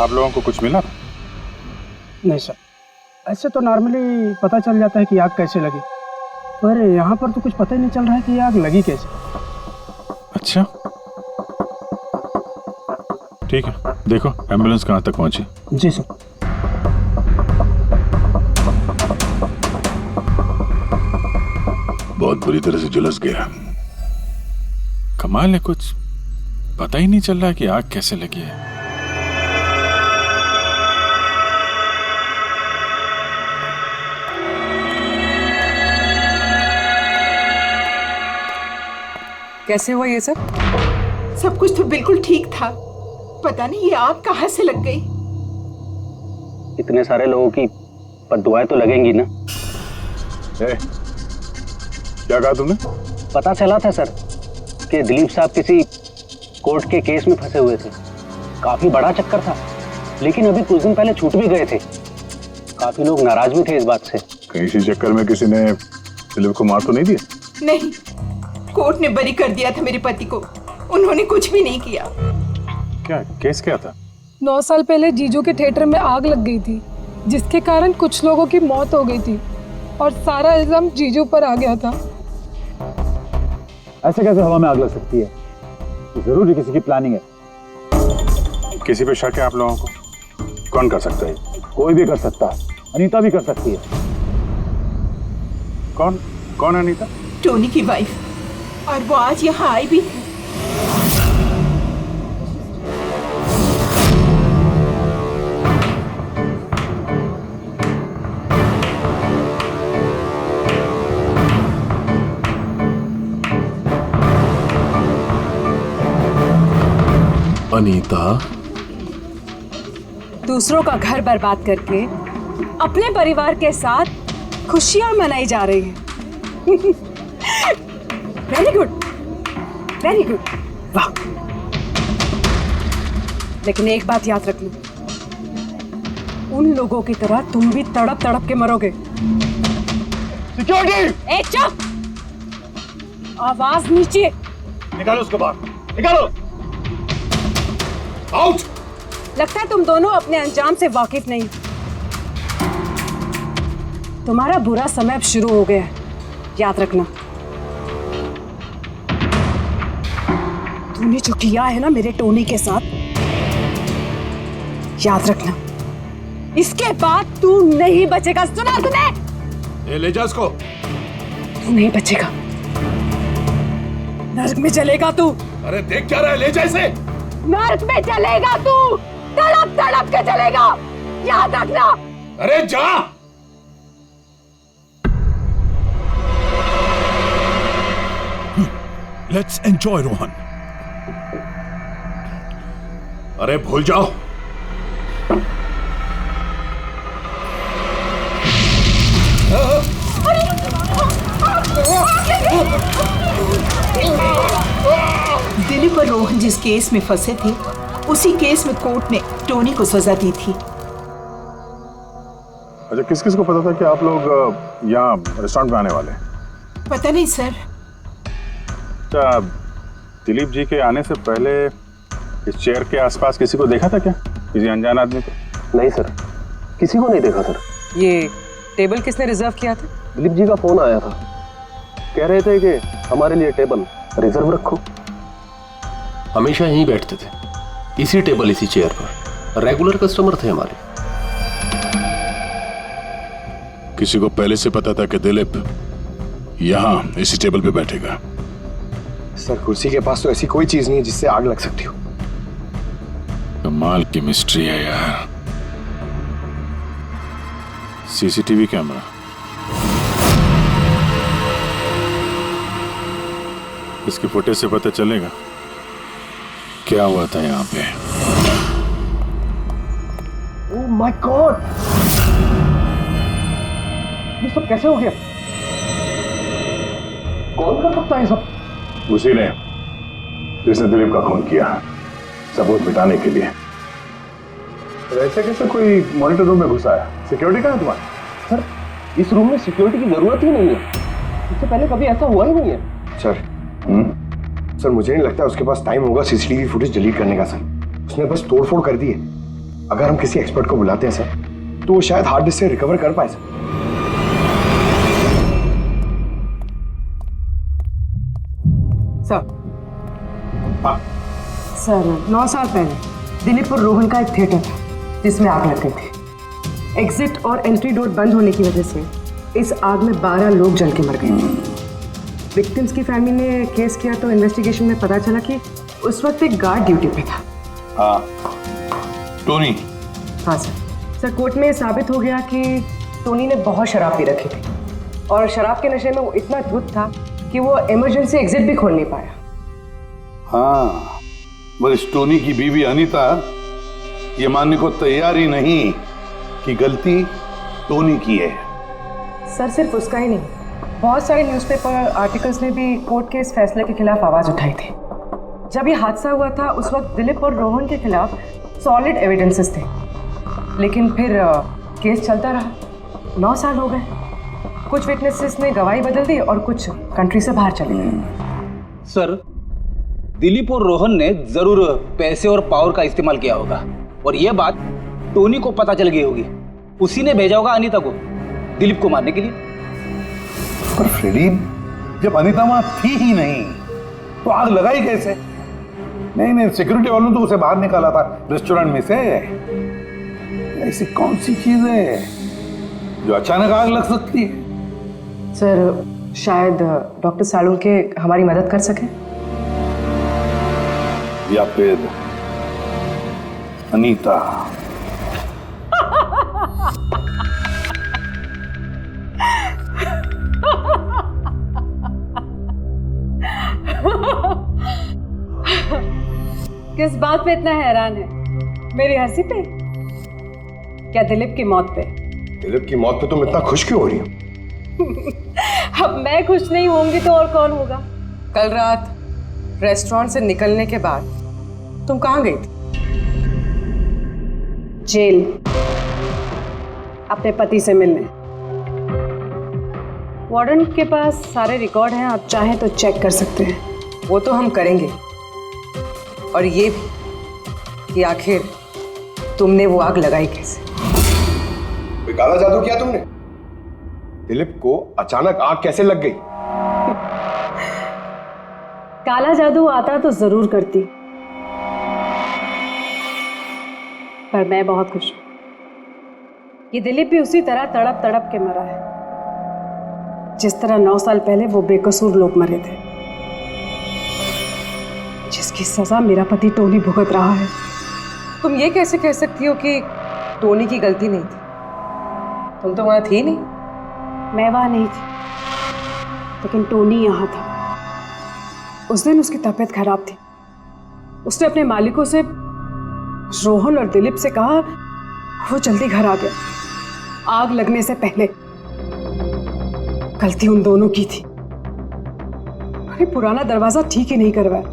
आप लोगों को कुछ मिला? नहीं सर, ऐसे तो नॉर्मली पता चल जाता है कि आग कैसे लगी, पर यहाँ पर तो कुछ पता ही नहीं चल रहा है कि आग लगी कैसे। अच्छा ठीक है, देखो एम्बुलेंस कहाँ तक पहुंची। जी सर। बहुत बुरी तरह से झुलस गया। कमाल है, कुछ पता ही नहीं चल रहा कि आग कैसे लगी है। कैसे हुआ ये सब? सब कुछ तो बिल्कुल ठीक था, पता नहीं ये आग कहाँ से लग गई। इतने सारे लोगों की बददुआएं तो लगेंगी ना। क्या कहा तुमने? पता चला था सर कि दिलीप साहब किसी कोर्ट के केस में फंसे हुए थे। काफी बड़ा चक्कर था, लेकिन अभी कुछ दिन पहले छूट भी गए थे। काफी लोग नाराज भी थे इस बात से। कहीं इसी चक्कर में किसी ने दिलीप को मार तो नहीं दिया? नहीं, कोर्ट ने बरी कर दिया था मेरे पति को, उन्होंने कुछ भी नहीं किया। क्या केस क्या था? 9 साल पहले जीजू के थिएटर में आग लग गई थी, जिसके कारण कुछ लोगों की मौत हो गई थी और सारा इल्जाम जीजू पर आ गया था। ऐसे कैसे हवा में आग लग सकती है? जरूर किसी की प्लानिंग है। किसी पे शक है आप लोगों को? कौन कर सकता है? कोई भी कर सकता है, अनीता भी कर सकती है। कौन कौन अनीता? टोनी की वाइफ, और वो आज यहाँ आई भी थी। अनीता दूसरों का घर बर्बाद करके अपने परिवार के साथ खुशियां मनाई जा रही है। वेरी गुड, वेरी गुड, वाह। लेकिन एक बात याद रखना, उन लोगों की तरह तुम भी तड़प तड़प के मरोगे। सिक्योरिटी! ए चुप! आवाज नीचे। निकालो उसको बाहर, निकालो! आउट! लगता है तुम दोनों अपने अंजाम से वाकिफ नहीं। तुम्हारा बुरा समय अब शुरू हो गया है, याद रखना। तूने जो किया है ना मेरे टोनी के साथ, याद रखना, इसके बाद तू नहीं बचेगा। सुना तूने? ले जा उसको। तू नहीं बचेगा, नर्क में चलेगा तू। अरे देख क्या रहा है, ले जा इसे। नर्क में चलेगा तू, तड़प तड़प के चलेगा, याद रखना। अरे जा। Let's enjoy Rohan. अरे भूल जाओ। दिलीप और रोहन जिस केस में फंसे थे, उसी केस में कोर्ट ने टोनी को सजा दी थी। अच्छा, किस किस को पता था कि आप लोग यहाँ रेस्टोरेंट में आने वाले हैं? पता नहीं सर। अच्छा, दिलीप जी के आने से पहले इस चेयर के आसपास किसी को देखा था क्या? किसी अनजान आदमी को? नहीं सर, किसी को नहीं देखा सर। ये टेबल किसने रिजर्व किया था? दिलीप जी का फोन आया था, कह रहे थे कि हमारे लिए टेबल रिजर्व रखो। हमेशा यहीं बैठते थे, इसी टेबल इसी चेयर पर, रेगुलर कस्टमर थे हमारे। किसी को पहले से पता था कि दिलीप यहाँ इसी टेबल पे बैठेगा? सर, कुर्सी के पास तो ऐसी कोई चीज नहीं है जिससे आग लग सकती हो। कमाल की मिस्ट्री है यार। सीसीटीवी कैमरा, इसकी फुटेज से पता चलेगा क्या हुआ था यहाँ पे। ओह माय गॉड, ये सब कैसे हो गया? कौन कर सकता है ये सब? उसी ने जिसने दिलीप का खून किया, सबूत मिटाने के लिए। ऐसे कैसे कोई मॉनिटर रूम में घुसा है? सिक्योरिटी कहाँ है तुम्हारी? सर, इस रूम में सिक्योरिटी की जरूरत ही नहीं है, इससे पहले कभी ऐसा हुआ ही नहीं है। सर, सर मुझे नहीं लगता उसके पास टाइम होगा सीसीटीवी फुटेज डिलीट करने का। सर, उसने बस तोड़फोड़ कर दी है। अगर हम किसी एक्सपर्ट को बुलाते हैं सर, तो वो शायद हार्ड डिस्क से रिकवर कर पाए सर। सर 9 साल पहले दिलीप और रोहन का एक थिएटर था जिसमें आग लग गई थी। एग्जिट और एंट्री डोर बंद होने की वजह से इस आग में 12 लोग जल के मर गए थे। विक्टिम्स की फैमिली ने केस किया तो इन्वेस्टिगेशन में पता चला कि उस वक्त एक गार्ड ड्यूटी पे था। हाँ, टोनी। हाँ सर कोर्ट में साबित हो गया कि टोनी ने बहुत शराब पी रखी थी और शराब के नशे में वो इतना धुत था कि वो इमरजेंसी एग्जिट भी खोल नहीं पाया। हाँ, बस टोनी की बीवी अनीता ये मानने को तैयार ही नहीं कि गलती टोनी की है। सर सिर्फ उसका ही नहीं, बहुत सारे न्यूज़पेपर आर्टिकल्स ने भी कोर्ट के इस फैसले के खिलाफ आवाज उठाई थी। जब ये हादसा हुआ था उस वक्त दिलीप और रोहन के खिलाफ सॉलिड एविडेंसेस थे, लेकिन फिर केस चलता रहा। 9 साल हो गए। कुछ विटनेसेस ने गवाही बदल दी और कुछ कंट्री से बाहर चले गए। सर, दिलीप और रोहन ने जरूर पैसे और पावर का इस्तेमाल किया होगा और यह बात टोनी को पता चल गई होगी। उसी ने भेजा होगा अनीता को दिलीप को मारने के लिए। पर फ्रेडी, जब अनीता वहां थी ही नहीं तो आग लगाई कैसे? नहीं, सिक्योरिटी वालों ने तो उसे बाहर निकाला था रेस्टोरेंट में से। ऐसी कौन सी चीज है जो अचानक आग लग सकती है? सर शायद डॉक्टर सालुंके हमारी मदद कर सके, या फिर अनीता। किस बात पे इतना हैरान है? मेरी हंसी पे? क्या दिलीप की मौत पे? दिलीप की मौत पे तुम इतना खुश क्यों हो रही हो? अब मैं खुश नहीं होंगी तो और कौन होगा? कल रात रेस्टोरेंट से निकलने के बाद तुम कहाँ गई थी? जेल, अपने पति से मिलने। वार्डन के पास सारे रिकॉर्ड हैं, आप चाहें तो चेक कर सकते हैं। वो तो हम करेंगे, और ये भी कि आखिर तुमने वो आग लगाई कैसे? कोई काला जादू किया तुमने? दिलीप को अचानक आग कैसे लग गई? काला जादू आता तो जरूर करती, पर मैं बहुत खुश हूं। ये दिलीप भी उसी तरह तड़प तड़प के मरा है जिस तरह 9 साल पहले वो बेकसूर लोग मरे थे, जिसकी सजा मेरा पति टोनी भुगत रहा है। तुम ये कैसे कह सकती हो कि टोनी की गलती नहीं थी? तुम तो वहां थी नहीं। मैं वहां नहीं थी, लेकिन टोनी यहाँ था। उस दिन उसकी तबीयत खराब थी। उसने अपने मालिकों से, रोहन और दिलीप से कहा वो जल्दी घर आ गया आग लगने से पहले। गलती उन दोनों की थी। अरे पुराना दरवाजा ठीक ही नहीं करवाया,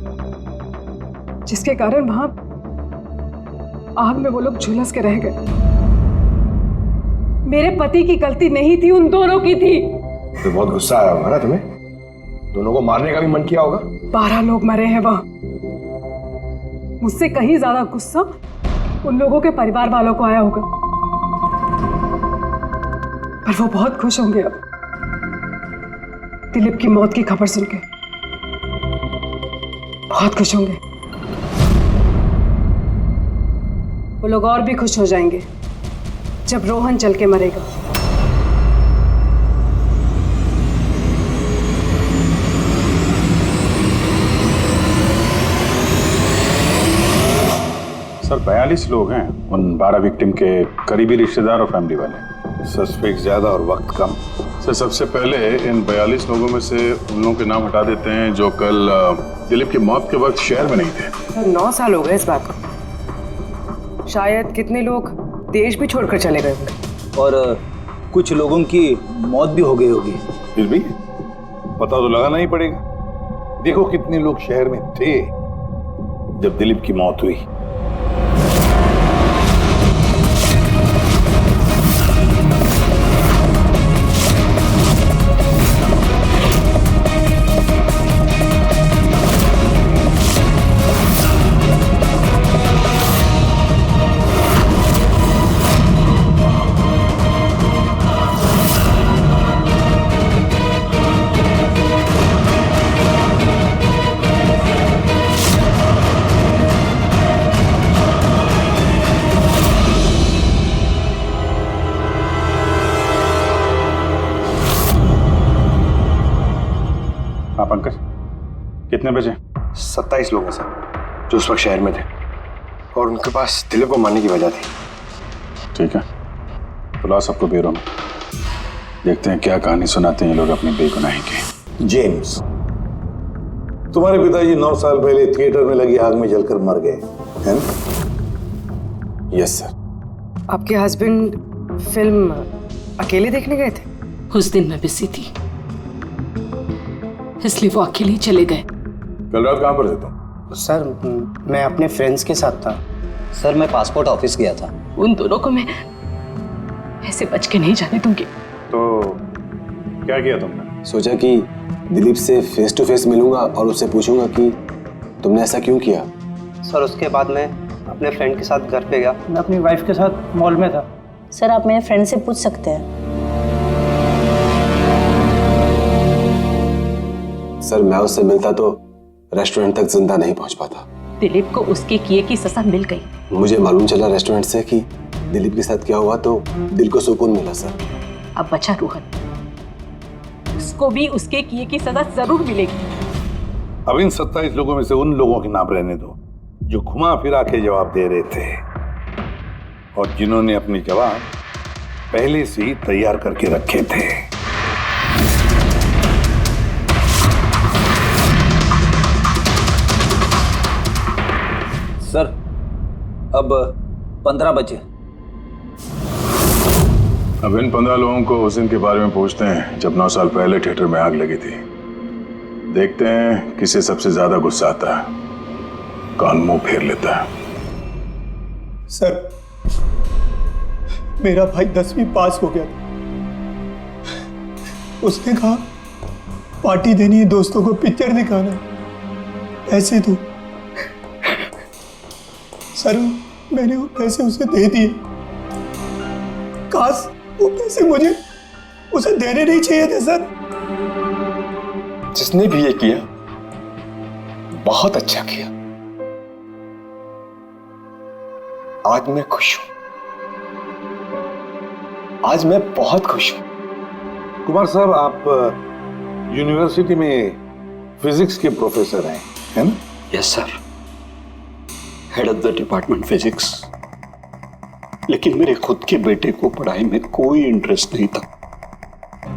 जिसके कारण वहां आग में वो लोग झुलस के रह गए। मेरे पति की गलती नहीं थी, उन दोनों की थी। तो बहुत गुस्सा आया होगा ना तुम्हें? दोनों को मारने का भी मन किया होगा। 12 लोग मरे हैं वहां। मुझसे कहीं ज्यादा गुस्सा उन लोगों के परिवार वालों को आया होगा, पर वो बहुत खुश होंगे अब दिलीप की मौत की खबर सुनके। बहुत खुश होंगे। वो लोग और भी खुश हो जाएंगे जब रोहन चल के मरेगा। सर 42 लोग हैं, उन 12 विक्टिम के करीबी रिश्तेदार और फैमिली वाले। सस्पेक्ट ज्यादा और वक्त कम। सर सबसे पहले इन 42 लोगों में से उन लोगों के नाम हटा देते हैं जो कल दिलीप की मौत के वक्त शहर में नहीं थे। 9 साल हो गए इस बात को। शायद कितने लोग देश भी छोड़कर चले गए होंगे और कुछ लोगों की मौत भी हो गई होगी। फिर भी पता तो लगाना ही पड़ेगा। देखो कितने लोग शहर में थे जब दिलीप की मौत हुई। कितने बजे? 27 लोग हैं सर, जो उस वक्त शहर में थे और उनके पास दिलीप को मारने की वजह थी। ठीक है, बुलाओ सबको ब्यूरो में, देखते हैं क्या कहानी सुनाते हैं ये लोग अपनी बेगुनाही की। जेम्स, तुम्हारे पिताजी 9 साल पहले थिएटर में लगी आग में जलकर मर गए, है ना? Yes sir. आपके हस्बैंड फिल्म अकेले देखने गए थे? उस दिन मैं बिजी थी, इसलिए वो अकेले ही चले गए। कल रात कहाँ पर थे तुम? सर मैं अपने फ्रेंड्स के साथ था। सर मैं पासपोर्ट ऑफिस गया था। उन दोनों को मैं ऐसे बच के नहीं जाने दूंगी। तो क्या किया तुमने? सोचा कि दिलीप से फेस टू फेस मिलूंगा और उससे पूछूंगा कि तुमने ऐसा क्यों किया। सर उसके बाद मैं अपने फ्रेंड के साथ घर पे गया। मैं अपनी वाइफ के साथ मॉल में था। सर आप मेरे फ्रेंड से पूछ सकते हैं। सर मैं उससे मिलता तो रेस्टोरेंट तक जिंदा नहीं पहुंच पाता। दिलीप को उसके किए की सजा मिल गई। मुझे मालूम चला रेस्टोरेंट से कि दिलीप के साथ क्या हुआ तो दिल को सुकून मिला सर। अब बचा रोहन, उसको भी उसके किए की सजा जरूर मिलेगी। अब इन 27 लोगों में से उन लोगों के नाम रहने दो जो घुमा फिरा के जवाब दे रहे थे और जिन्होंने अपने जवाब पहले से ही तैयार करके रखे थे। सर अब 15 बजे। अब इन 15 लोगों को उस दिन के बारे में पूछते हैं जब 9 साल पहले थिएटर में आग लगी थी। देखते हैं किसे सबसे ज्यादा गुस्सा आता है, कौन मुंह फेर लेता है। सर मेरा भाई 10वीं पास हो गया था। उसने कहा पार्टी देनी है, दोस्तों को पिक्चर दिखाना है, पैसे दो। सर मैंने वो पैसे उसे दे दिए। काश वो पैसे मुझे उसे देने नहीं चाहिए थे सर। जिसने भी ये किया बहुत अच्छा किया। आज मैं खुश हूं, आज मैं बहुत खुश हूं। कुमार साहब, आप यूनिवर्सिटी में फिजिक्स के प्रोफेसर हैं, है ना? Yes sir, head of the department physics. लेकिन मेरे खुद के बेटे को पढ़ाई में कोई इंटरेस्ट नहीं था।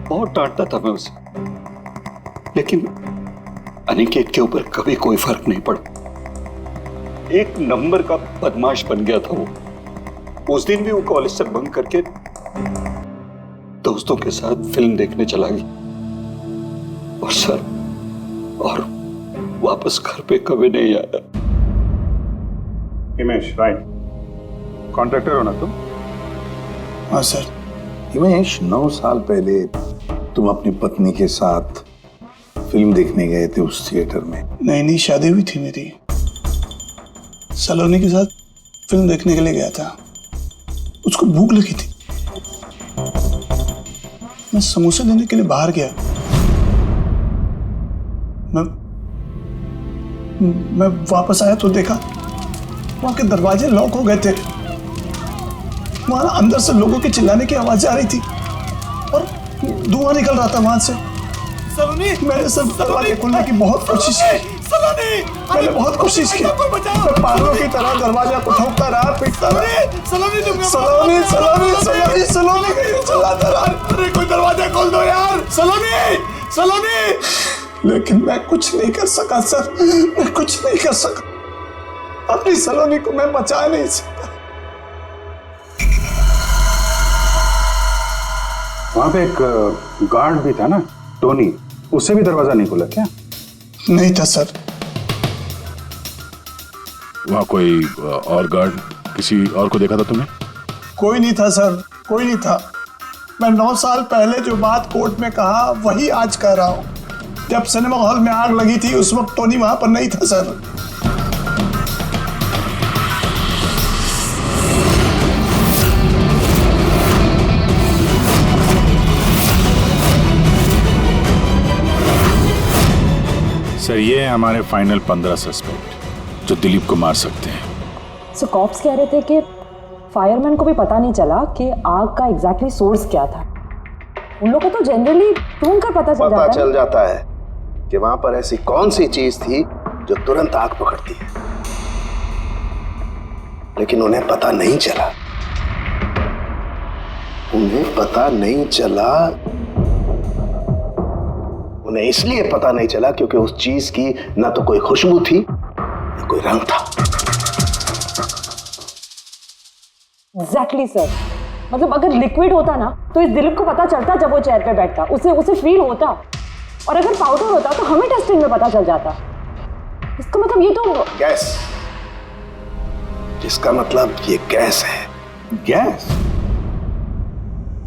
बहुत डांटता था मैं उसे, लेकिन अनिकेत के ऊपर कभी कोई फर्क नहीं पड़ा। एक नंबर का बदमाश बन गया था वो। उस दिन भी वो कॉलेज से बंक करके दोस्तों के साथ फिल्म देखने चला गया और सर और वापस घर पे कभी नहीं आया। हिमेश, राइट, कॉन्ट्रैक्टर हो ना तुम? हाँ सर। हिमेश, 9 साल पहले तुम अपनी पत्नी के साथ फिल्म देखने गए थे उस थिएटर में। नई शादी हुई थी मेरी। सलोनी के साथ फिल्म देखने के लिए गया था। उसको भूख लगी थी। मैं समोसे लेने के लिए बाहर गया। मैं वापस आया तो देखा वहां के दरवाजे लॉक हो गए थे। वहां अंदर से लोगों के चिल्लाने की आवाज आ रही थी और धुआं निकल रहा था वहां से। सलोनी, मैंने सब दरवाजे खोलने की बहुत कोशिश की। सलोनी, मैंने बहुत कोशिश की। मैं पागलों की तरह दरवाजा को ठोकता रहा, पीटता रहा। सलोनी, सलोनी, सलोनी, सलोनी, सलोनी चिल्लाता रहा। अरे कोई दरवाजा खोल दो यार। सलोनी, सलोनी। लेकिन मैं कुछ नहीं कर सका सर, मैं कुछ नहीं कर सका। अपनी सलोनी को मैं बचा नहीं सका। वहां पे एक गार्ड भी था ना, टोनी, उससे भी दरवाजा नहीं खुला क्या? नहीं था सर। वहां कोई और गार्ड, किसी और को देखा था तुमने? कोई नहीं था सर, कोई नहीं था। मैं 9 साल पहले जो बात कोर्ट में कहा वही आज कह रहा हूं। जब सिनेमा हॉल में आग लगी थी उस वक्त टोनी वहां पर नहीं था सर। सर ये है हमारे फाइनल 15 सस्पेक्ट जो दिलीप को मार सकते हैं। सो कॉप्स कह रहे थे कि फायरमैन को भी पता नहीं चला कि आग का एग्जैक्टली सोर्स क्या था। उन लोगों को तो जनरली ढूंढ कर पता चल जाता है। कि वहां पर ऐसी कौन सी चीज थी जो तुरंत आग पकड़ती है, लेकिन उन्हें पता नहीं चला। उन्हें पता नहीं चला। उन्हें इसलिए पता नहीं चला क्योंकि उस चीज की ना तो कोई खुशबू थी ना कोई रंग था। एग्जैक्टली सर, मतलब अगर लिक्विड होता ना तो इस दिलीप को पता चलता जब वो चेयर पे बैठता, उसे फील होता। और अगर पाउडर होता तो हमें टेस्टिंग में पता चल जाता। इसका मतलब ये तो गैस, जिसका मतलब ये गैस है। गैस?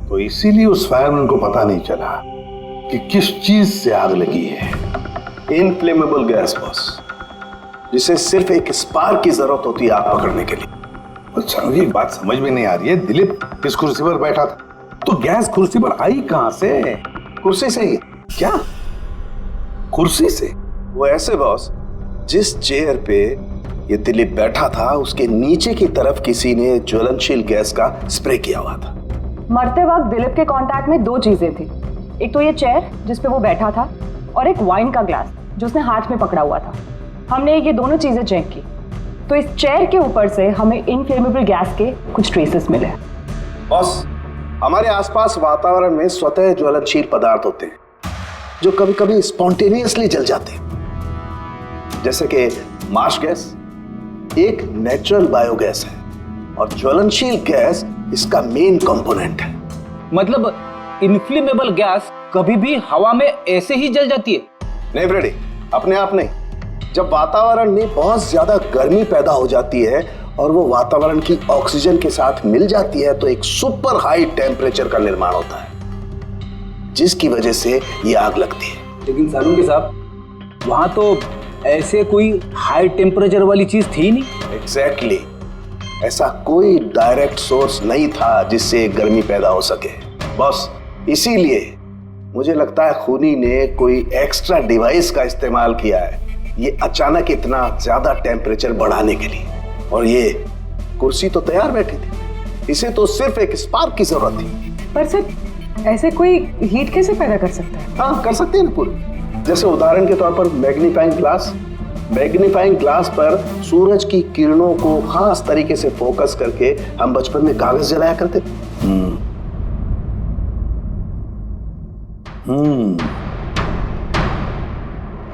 तो इसीलिए उस फायरमैन को पता नहीं चला कि किस चीज से आग लगी है। इनफ्लेमेबल गैस बॉस, जिसे सिर्फ एक स्पार्क की जरूरत होती है आग पकड़ने के लिए। अच्छा, मुझे एक बात समझ में नहीं आ रही है। दिलीप किस कुर्सी पर बैठा था, तो गैस कुर्सी पर आई कहां से? कुर्सी से ही। क्या? कुर्सी से? वो ऐसे बॉस, जिस चेयर पे ये दिलीप बैठा था उसके नीचे की तरफ किसी ने ज्वलनशील गैस का स्प्रे किया हुआ था। मरते वक्त दिलीप के कांटेक्ट में दो चीजें थी, एक तो ये चेयर जिस पे वो बैठा था और एक वाइन का ग्लास जो उसने हाथ में पकड़ा हुआ था। हमने ये दोनों चीजें चेक की तो इस चेयर के ऊपर से हमें इनफ्लेमेबल गैस के कुछ ट्रेसेस मिले। बॉस, हमारे आसपास वातावरण में स्वतः ज्वलनशील पदार्थ होते हैं जो कभी कभी स्पॉन्टेनियसली जल जाते हैं, जैसे कि मार्श गैस एक नेचुरल बायोगैस है और ज्वलनशील गैस इसका मेन कंपोनेंट है। मतलब इनफ्लेमेबल गैस कभी भी हवा में ऐसे ही जल जाती है? नहीं फ्रेडी, अपने आप नहीं। जब वातावरण में बहुत ज्यादा गर्मी पैदा हो जाती है और वो वातावरण की ऑक्सीजन के साथ मिल जाती है तो एक सुपर हाई टेम्परेचर का निर्माण होता है, जिसकी वजह से ये आग लगती है। लेकिन सालून के साहब, वहां तो ऐसे कोई हाई टेम्परेचर वाली चीज थी नहीं। एग्जैक्टली, ऐसा कोई डायरेक्ट सोर्स नहीं था जिससे गर्मी पैदा हो सके। बस इसीलिए मुझे लगता है खूनी ने कोई एक्स्ट्रा डिवाइस का इस्तेमाल किया है ये अचानक इतना ज्यादा टेम्परेचर बढ़ाने के लिए। और ये कुर्सी तो तैयार बैठी थी, इसे तो सिर्फ एक स्पार्क की जरूरत थी। पर सर ऐसे कोई हीट कैसे पैदा कर सकता है? हाँ, कर सकते हैं ना पूरी। जैसे उदाहरण के तौर पर मैग्नीफाइंग ग्लास पर सूरज की किरणों को खास तरीके से फोकस करके हम बचपन में कागज जलाया करते थे।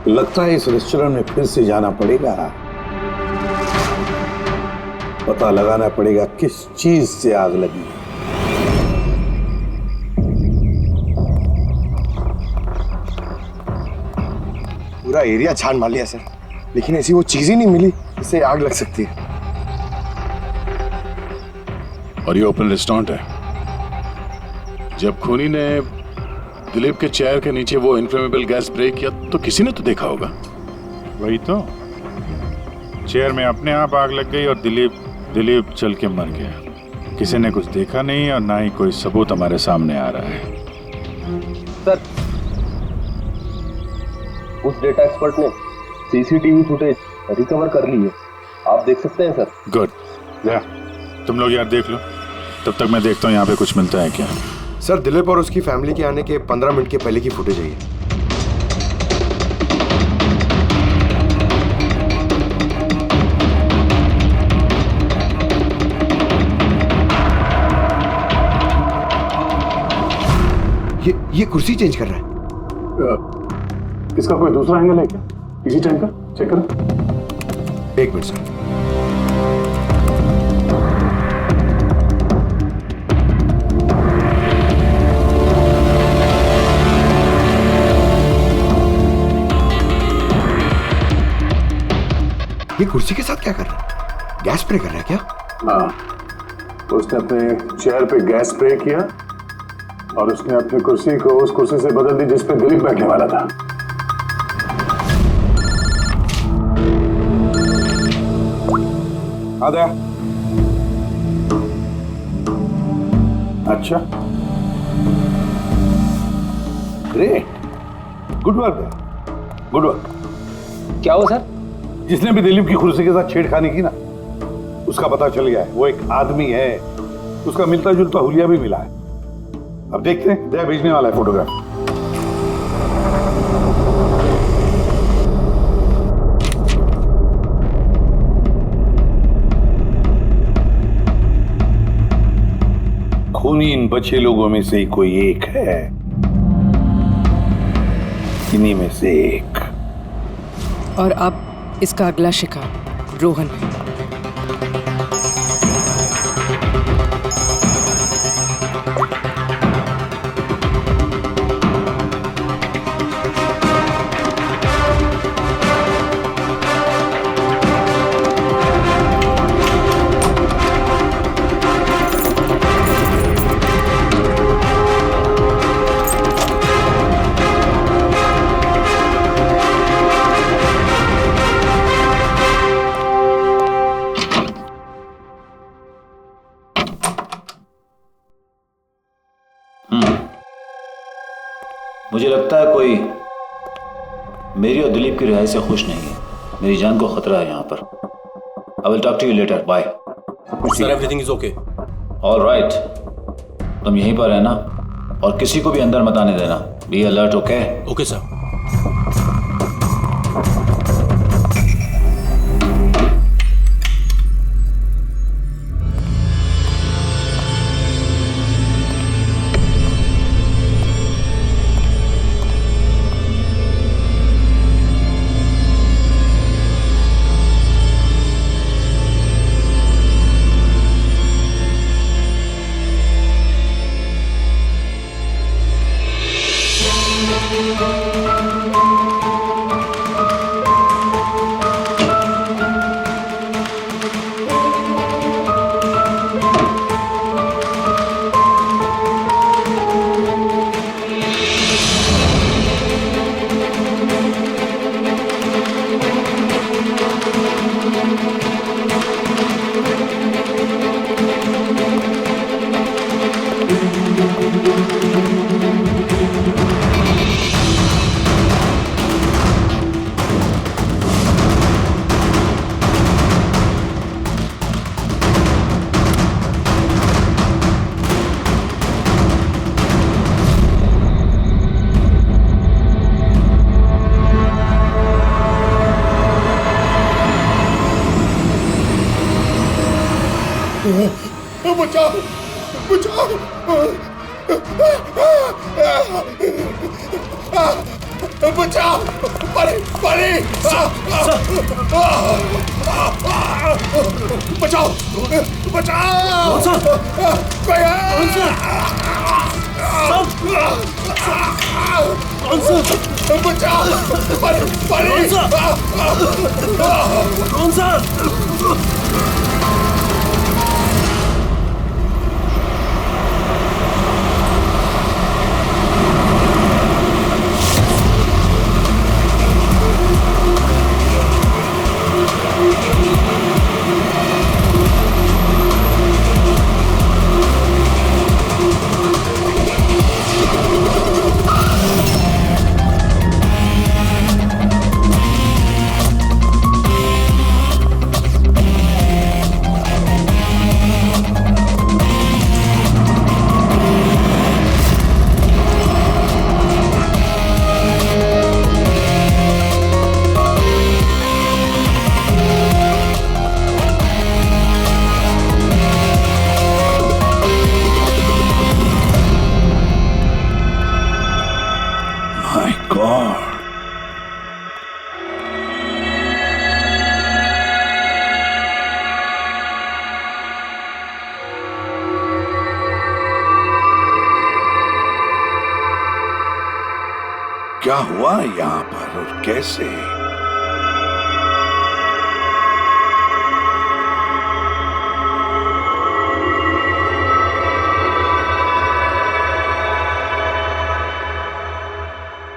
लगता है इस रेस्टोरेंट में फिर से जाना पड़ेगा, पता लगाना पड़ेगा किस चीज से आग लगी। पूरा एरिया छान मार लिया सर, लेकिन ऐसी वो चीज ही नहीं मिली जिससे आग लग सकती है। और ये ओपन रेस्टोरेंट है। जब खूनी ने दिलीप के चेयर के नीचे वो इनफ्लेमेबल गैस स्प्रे किया तो किसी ने तो देखा होगा। वही तो, चेयर में अपने आप आग लग गई और दिलीप चल के मर गया। किसी ने कुछ देखा नहीं और ना ही कोई सबूत हमारे सामने आ रहा है। सर, उस डेटा एक्सपर्ट ने सीसीटीवी फुटेज रिकवर कर ली है, आप देख सकते हैं सर। गुड, तुम लोग यार देख लो, तब तक मैं देखता हूँ यहाँ पे कुछ मिलता है क्या। सर, दिलीप और उसकी फैमिली के आने के 15 मिनट के पहले की फुटेज है ये कुर्सी चेंज कर रहा है। इसका कोई दूसरा एंगल है क्या? इसी टाइम का चेक करो। एक मिनट सर। ये कुर्सी के साथ क्या कर रहा है? गैस स्प्रे कर रहा है क्या? हाँ, उसने अपने चेयर पे गैस स्प्रे किया और उसने अपनी कुर्सी को उस कुर्सी से बदल दी जिस पे दिलीप बैठने वाला था। आदा। अच्छा, great, good work, good work. क्या हुआ सर? जिसने भी दिलीप की कुर्सी के साथ छेड़खानी की ना, उसका पता चल गया है। वो एक आदमी है, उसका मिलता जुलता हुलिया भी मिला है। अब देखते हैं, दया भेजने वाला है फोटोग्राफ। खूनी इन बचे लोगों में से ही कोई एक है, इन्हीं में से एक। और अब इसका अगला शिकार रोहन है। मुझे लगता है कोई मेरी और दिलीप की रिहाई से खुश नहीं है। मेरी जान को खतरा है यहाँ पर। I will talk to you later, bye. Sir everything is okay. All right, तुम यहीं पर रहना और किसी को भी अंदर मत आने देना। Be alert, okay? Okay sir. बचाओ बचाओ बचाओ, परे परे बचाओ बचाओ, बचाओ, परे परे कौन सा? क्या हुआ यहाँ पर और कैसे?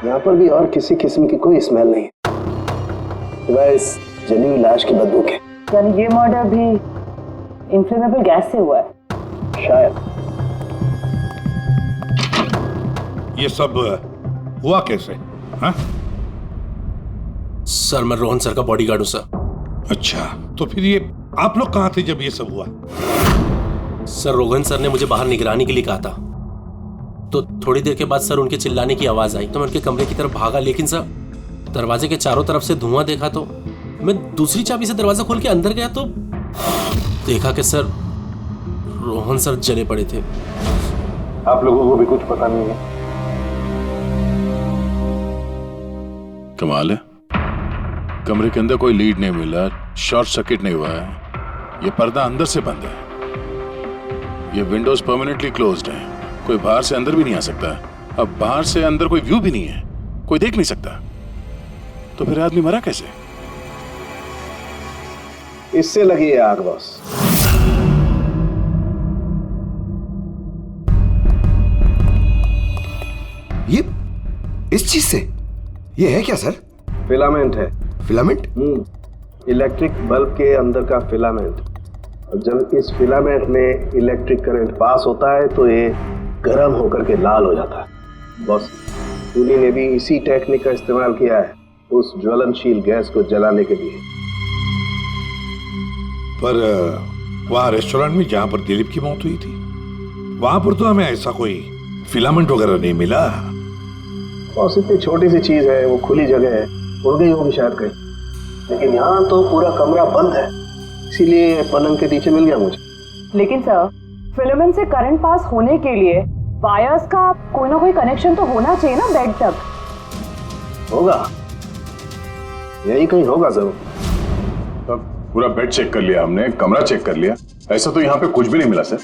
यहाँ पर भी और किसी किस्म की कोई स्मेल नहीं है, इस जली हुई लाश की बदबू के। यानी ये मर्डर भी इन्फ्लेमेबल गैस से हुआ है? शायद। ये सब हुआ कैसे? हाँ? सर मैं रोहन सर का बॉडीगार्ड हूं सर। अच्छा, तो फिर ये आप लोग कहाँ थे जब ये सब हुआ? सर रोहन सर ने मुझे बाहर निगरानी के लिए कहा था, तो थोड़ी देर के बाद सर उनके चिल्लाने की आवाज आई तो मैं उनके कमरे की तरफ भागा, लेकिन सर दरवाजे के चारों तरफ से धुआं देखा तो मैं दूसरी चाबी से दरवाजा खोल के अंदर गया तो देखा कि सर रोहन सर जले पड़े थे। आप लोगों को भी कुछ पता नहीं है। कमाल है, कमरे के अंदर कोई लीड नहीं मिला, शॉर्ट सर्किट नहीं हुआ है, ये पर्दा अंदर से बंद है, ये विंडोज परमानेंटली क्लोज्ड है, कोई बाहर से अंदर भी नहीं आ सकता। अब बाहर से अंदर कोई व्यू भी नहीं है, कोई देख नहीं सकता, तो फिर आदमी मरा कैसे? इससे लगी है आग बॉस। ये इस चीज से ये है क्या सर? फिलामेंट है। फिलामेंट? इलेक्ट्रिक बल्ब के अंदर का फिलामेंट। और जब इस फिलामेंट में इलेक्ट्रिक करंट पास होता है तो ये गर्म होकर के लाल हो जाता है। बॉस, खूनी ने भी इसी टेक्निक का इस्तेमाल किया है उस ज्वलनशील गैस को जलाने के लिए। पर वहां रेस्टोरेंट में जहां पर दिलीप की मौत हुई थी, वहां पर तो हमें ऐसा कोई फिलामेंट वगैरह नहीं मिला। और इतनी छोटी सी चीज है, वो खुली जगह है, उड़ गई होगी शायद कहीं, लेकिन यहाँ तो पूरा कमरा बंद है, इसीलिए पलंग के नीचे मिल गया मुझे। लेकिन सर, फिलामेंट से करंट पास होने के लिए वायर्स का कोई ना कोई कनेक्शन तो होना चाहिए ना बेड तक। होगा, यही कहीं होगा जरूर। तब पूरा बेड चेक कर लिया हमने, कमरा चेक कर लिया, ऐसा तो यहाँ पे कुछ भी नहीं मिला सर।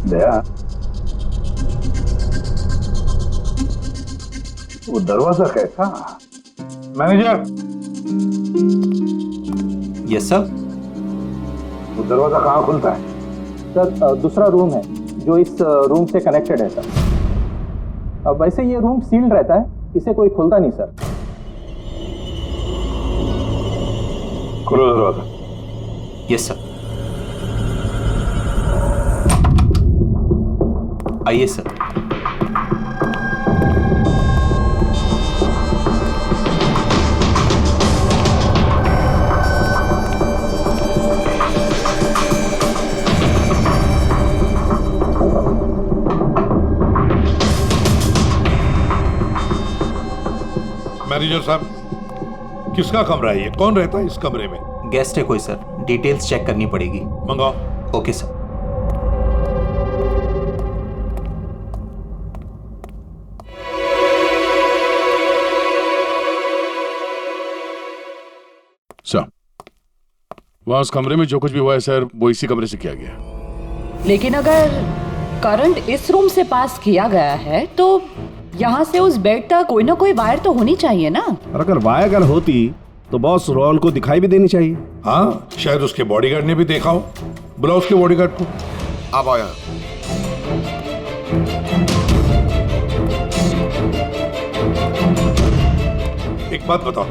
दया, वो दरवाजा कैसा? मैनेजर। Yes sir. वो दरवाजा कहाँ खुलता है? सर दूसरा रूम है जो इस रूम से कनेक्टेड है सर। अब वैसे ये रूम सील्ड रहता है, इसे कोई खुलता नहीं सर। खोलो दरवाजा। Yes sir. आइए सर। मैनेजर साहब, किसका कमरा है ये? कौन रहता है इस कमरे में? गेस्ट है कोई सर, डिटेल्स चेक करनी पड़ेगी। मंगाओ। Okay sir. सर, वहां उस कमरे में जो कुछ भी हुआ है सर, वो इसी कमरे से किया गया। लेकिन अगर करंट इस रूम से पास किया गया है तो यहाँ से उस बेड तक कोई ना कोई वायर तो होनी चाहिए ना। और अगर वायर अगर होती तो बॉस रोहन को दिखाई भी देनी चाहिए। हाँ, शायद उसके बॉडीगार्ड ने भी देखा हो। बुलाओ उसके बॉडीगार्ड को। आप आओ यहाँ। एक बात बताओ,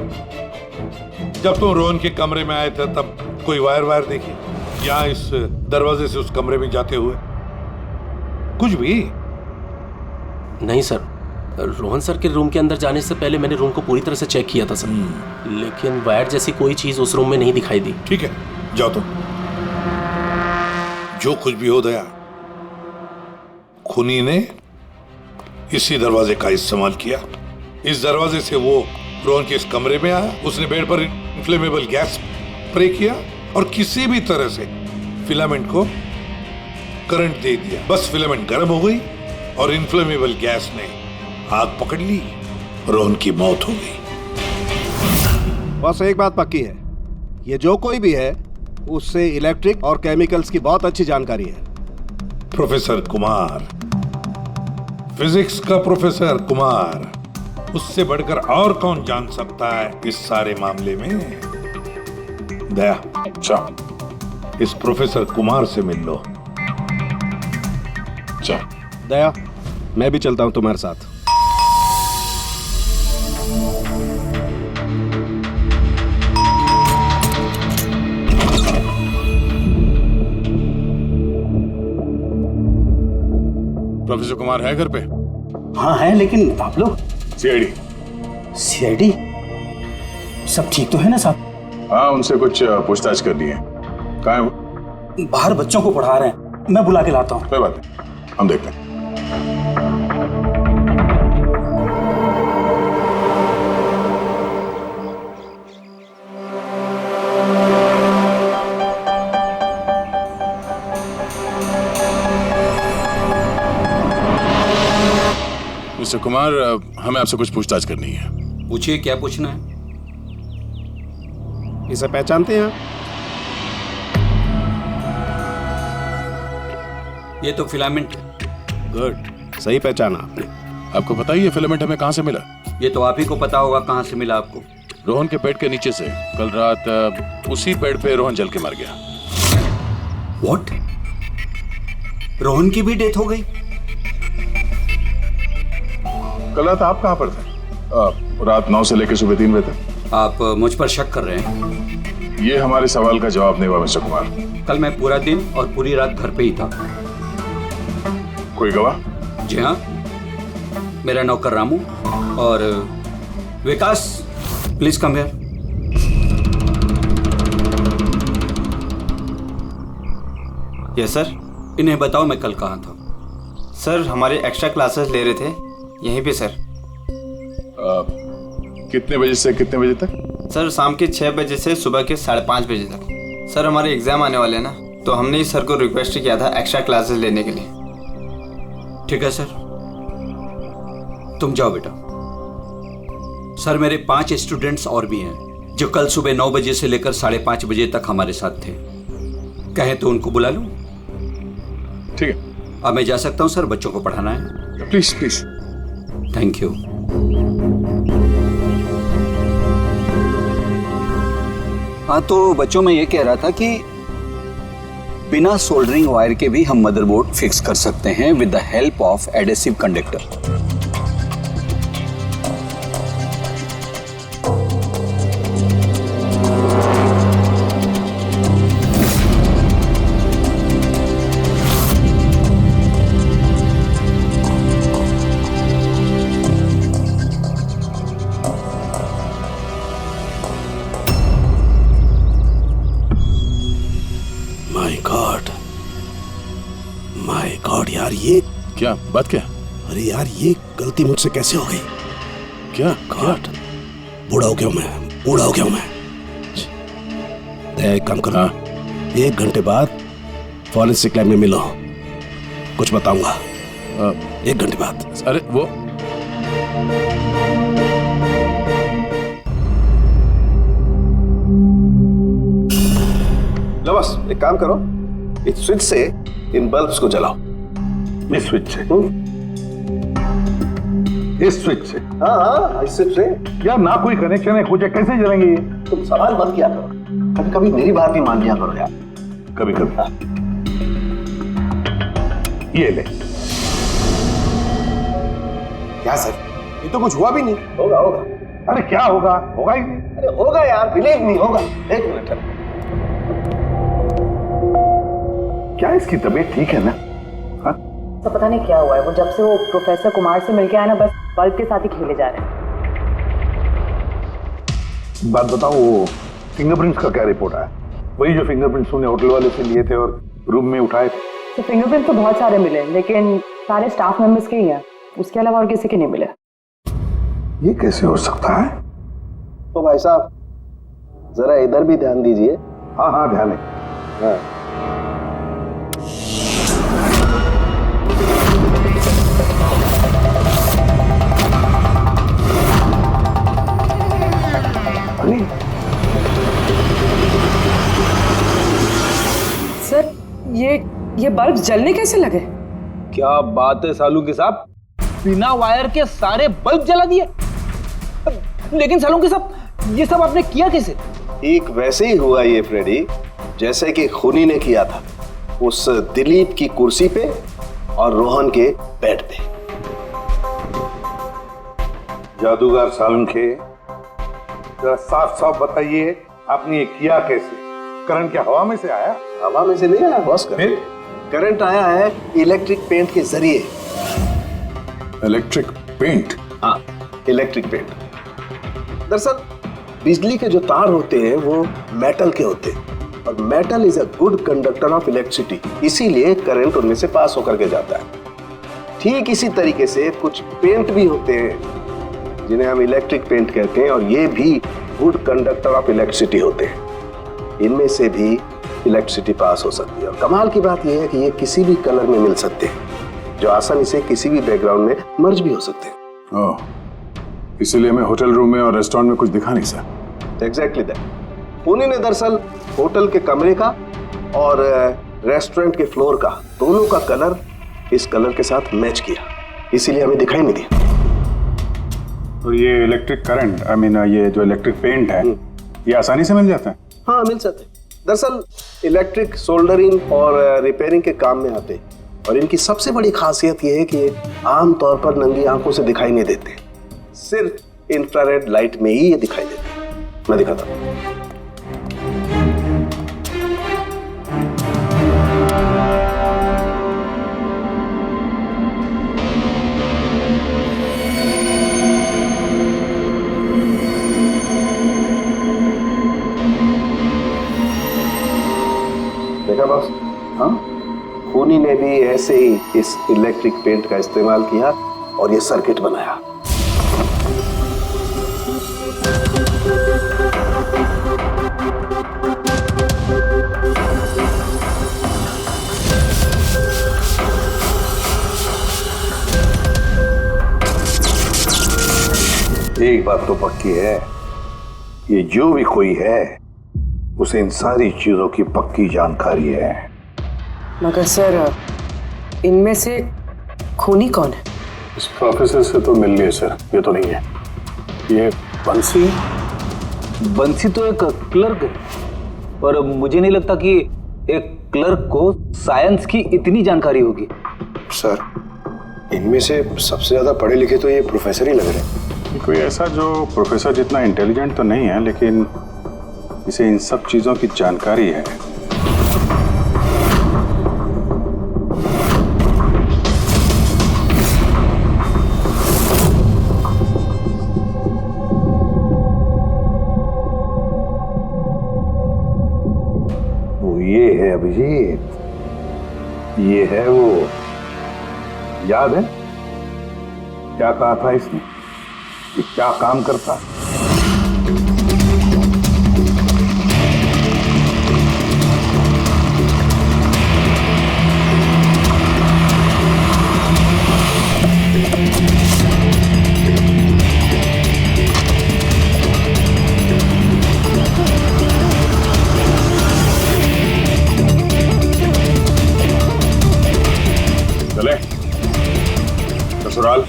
जब तुम रोहन के कमरे में आए थे तब कोई वायर देखी यहाँ इस दरवाजे से उस कमरे में जाते हुए? कुछ भी नहीं सर, रोहन सर के रूम के अंदर जाने से पहले मैंने रूम को पूरी तरह से चेक किया था सर, लेकिन वायर जैसी कोई चीज उस रूम में नहीं दिखाई दी। ठीक है, जाओ तुम। जो कुछ भी हो दया, खूनी ने इसी दरवाजे का इस्तेमाल किया। इस दरवाजे से वो रोहन के इस कमरे में आया, उसने बेड पर इन्फ्लेमेबल गैस स्प्रे किया और किसी भी तरह से फिलामेंट को करंट दे दिया। बस फिलामेंट गर्म हो गई और इन्फ्लेमेबल गैस ने आग पकड़ ली, रोहन की मौत हो गई। बस एक बात पक्की है, ये जो कोई भी है उससे इलेक्ट्रिक और केमिकल्स की बहुत अच्छी जानकारी है। प्रोफेसर कुमार, फिजिक्स का प्रोफेसर कुमार, उससे बढ़कर और कौन जान सकता है इस सारे मामले में? दया, अच्छा इस प्रोफेसर कुमार से मिल लो। अच्छा दया, मैं भी चलता हूं तुम्हारे साथ। प्रोफेसर कुमार है घर पे? हाँ है, लेकिन आप लोग? सीआईडी। सीआईडी? सब ठीक तो है ना साहब? हाँ, उनसे कुछ पूछताछ करनी है। कहाँ है वो? बाहर बच्चों को पढ़ा रहे हैं, मैं बुला के लाता हूँ। कोई बात नहीं, हम देखते हैं। मिस्टर कुमार, हमें आपसे कुछ पूछताछ करनी है। पूछिए, क्या पूछना है? इसे पहचानते हैं आप? ये तो फिलामेंट है। गुड, सही पहचाना आपने। आपको पता ही ये फिलामेंट हमें कहाँ से मिला? ये तो आप ही को पता होगा कहाँ से मिला आपको। रोहन के पेट के नीचे से। कल रात उसी पेड़ पे रोहन जल के मर गया। व्हाट? रोहन की भी डेथ हो गई? कल रात आप कहाँ पर थे? रात 9 से लेकर सुबह 3 बजे तक। आप मुझ पर शक कर रहे हैं? ये हमारे सवाल का जवाब नहीं हुआ मिस्टर कुमार। कल मैं पूरा दिन और पूरी रात घर पे ही था। कोई गवाह? जी हाँ, मेरा नौकर रामू और Vikas. Please come here. Yes sir. इन्हें बताओ मैं कल कहाँ था। सर हमारे एक्स्ट्रा क्लासेस ले रहे थे यहीं पे सर। कितने बजे से कितने बजे तक? सर शाम के 6 बजे से सुबह के 5:30 बजे तक। सर हमारे एग्जाम आने वाले हैं ना, तो हमने ही सर को रिक्वेस्ट किया था एक्स्ट्रा क्लासेस लेने के लिए। ठीक है सर, तुम जाओ बेटा। सर मेरे 5 स्टूडेंट्स और भी हैं जो कल सुबह 9 बजे से लेकर 5:30 बजे तक हमारे साथ थे। कहें तो उनको बुला लूं? ठीक है। अब मैं जा सकता हूं सर, बच्चों को पढ़ाना है। Please please. Thank you. हाँ तो बच्चों में ये कह रहा था कि बिना सोल्डरिंग वायर के भी हम मदरबोर्ड फिक्स कर सकते हैं with the help of adhesive conductor. My God यार, ये क्या बात? क्या? अरे यार, ये गलती मुझसे कैसे हो गई? क्या? गॉड, बूढ़ा हो गया हूं मैं, बूढ़ा हो गया हूं मैं। एक काम करो, 1 घंटे बाद फॉरेंसिक लैब में मिलो, कुछ बताऊंगा। 1 घंटे बाद। अरे वो लो बस एक काम करो, इस स्विच से इन बल्ब्स को जलाओ। इस स्विच से? इस स्विच से? हाँ हाँ, इस स्विच से। यार ना कोई कनेक्शन है, कुछ है, कैसे जलेंगे ये? तुम सवाल मत किया करो, कभी कभी मेरी बात भी मान लिया करो यार। कभी कभी। ये ले। क्या सर, ये तो कुछ हुआ भी नहीं। होगा होगा। अरे क्या होगा? होगा ही नहीं। अरे होगा यार, बिलीव नहीं होगा। 1 मिनट। क्या इसकी तबीयत ठीक है ना? हाँ? तो पता नहीं क्या हुआ है, वो जब से वो प्रोफेसर कुमार से मिलके आया ना, बस बल्ब के साथ ही खेले जा रहे हैं। बात बताओ, वो फिंगरप्रिंट्स का क्या रिपोर्ट आया? वही जो फिंगरप्रिंट्स उन्हें होटल वाले से लिए थे और रूम में उठाए थे। तो फिंगरप्रिंट तो बहुत सारे मिले, लेकिन सारे स्टाफ मेंबर्स के ही हैं, उसके अलावा और किसी के नहीं मिले। ये कैसे हो सकता है? तो भाई साहब जरा इधर भी ध्यान दीजिए। हाँ हाँ, ध्यान है। हाँ। सर ये बल्ब जलने कैसे लगे? क्या बात है सालूकी साहब, बिना वायर के सारे बल्ब जला दिए। लेकिन सालूकी साहब, ये सब आपने किया कैसे? ठीक वैसे ही हुआ ये फ्रेडी, जैसे कि खूनी ने किया था उस दिलीप की कुर्सी पे और रोहन के बेड पे। जादूगर सालुंखे, जरा साफ साफ बताइए, आपने ये किया कैसे? करंट क्या हवा में से आया? हवा में से नहीं आया बॉस, करंट आया है इलेक्ट्रिक पेंट के जरिए। Electric paint? हाँ, इलेक्ट्रिक पेंट। दरअसल बिजली के जो तार होते हैं वो मेटल के होते हैं, और metal is a good conductor of electricity, इसीलिए करंट उनमें से पास होकर के जाता है। ठीक इसी तरीके से कुछ पेंट भी होते हैं जिन्हें हम इलेक्ट्रिक पेंट कहते हैं, और ये भी गुड कंडक्टर ऑफ इलेक्ट्रिसिटी होते हैं। इनमें से भी इलेक्ट्रिसिटी पास हो सकती है, और कमाल की बात यह है कि ये किसी भी कलर में मिल सकते हैं, जो आसानी से किसी भी बैकग्राउंड में मर्ज भी हो सकते हैं। ओह, इसीलिए मैं होटल रूम में और रेस्टोरेंट में कुछ दिखा नहीं सर। Exactly that. खूनी ने दरअसल होटल के कमरे का और रेस्टोरेंट के फ्लोर का दोनों का कलर इस कलर के साथ मैच किया, इसीलिए हमें दिखाई नहीं दिया। तो ये इलेक्ट्रिक करंट, आई मीन ये जो इलेक्ट्रिक पेंट है, ये आसानी से मिल जाता है? हाँ, मिल जाते हैं। दरअसल इलेक्ट्रिक सोल्डरिंग और रिपेयरिंग के काम में आते हैं, और इनकी सबसे बड़ी खासियत ये है कि ये आमतौर पर नंगी आंखों से दिखाई नहीं देते, सिर्फ इंफ्रारेड लाइट में ही ये दिखाई देते हैं। मैं दिखाता हूं। देखा बॉस? हाँ, खूनी ने भी ऐसे ही इस इलेक्ट्रिक पेंट का इस्तेमाल किया और ये सर्किट बनाया। एक बात तो पक्की है, ये जो भी कोई है उसे इन सारी चीजों की पक्की जानकारी है। मगर सर, इनमें से खूनी कौन है? इस प्रोफेसर से तो मिल लिए सर, ये तो नहीं है। ये बंसी? बंसी तो एक क्लर्क है, और मुझे नहीं लगता कि एक क्लर्क को साइंस की इतनी जानकारी होगी। सर, इनमें से सबसे ज्यादा पढ़े लिखे तो ये प्रोफेसर ही लग रहे हैं। कोई ऐसा जो प्रोफेसर जितना इंटेलिजेंट तो नहीं है, लेकिन इसे इन सब चीजों की जानकारी है। वो ये है अभिजीत, ये है वो। याद है क्या कहा था इसने कि क्या काम करता? चले ससुराल।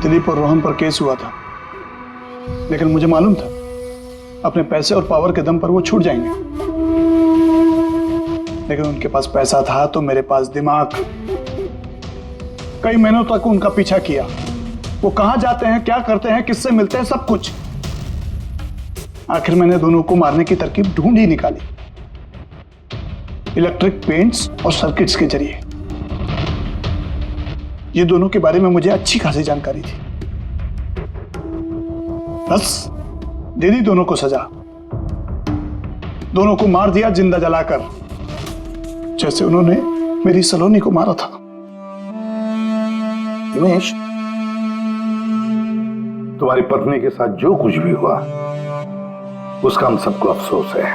दिलीप और रोहन पर केस हुआ था, लेकिन मुझे मालूम था अपने पैसे और पावर के दम पर वो छूट जाएंगे। लेकिन उनके पास पैसा था तो मेरे पास दिमाग। कई महीनों तक उनका पीछा किया, वो कहां जाते हैं, क्या करते हैं, किससे मिलते हैं, सब कुछ। आखिर मैंने दोनों को मारने की तरकीब ढूंढ ही निकाली, इलेक्ट्रिक पेंट्स और सर्किट्स के जरिए। ये दोनों के बारे में मुझे अच्छी खासी जानकारी थी। बस दे दी दोनों को सजा, दोनों को मार दिया जिंदा जलाकर, जैसे उन्होंने मेरी सलोनी को मारा था। हिमेश, तुम्हारी पत्नी के साथ जो कुछ भी हुआ उसका हम सबको अफसोस है,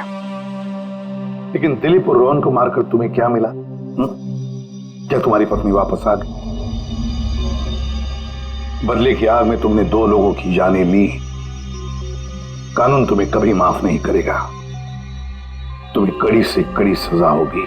लेकिन दिलीप और रोहन को मारकर तुम्हें क्या मिला? क्या तुम्हारी पत्नी वापस आ गई? बदले की आग में तुमने 2 लोगों की जानें ली। कानून तुम्हें कभी माफ नहीं करेगा, तुम्हें कड़ी से कड़ी सजा होगी।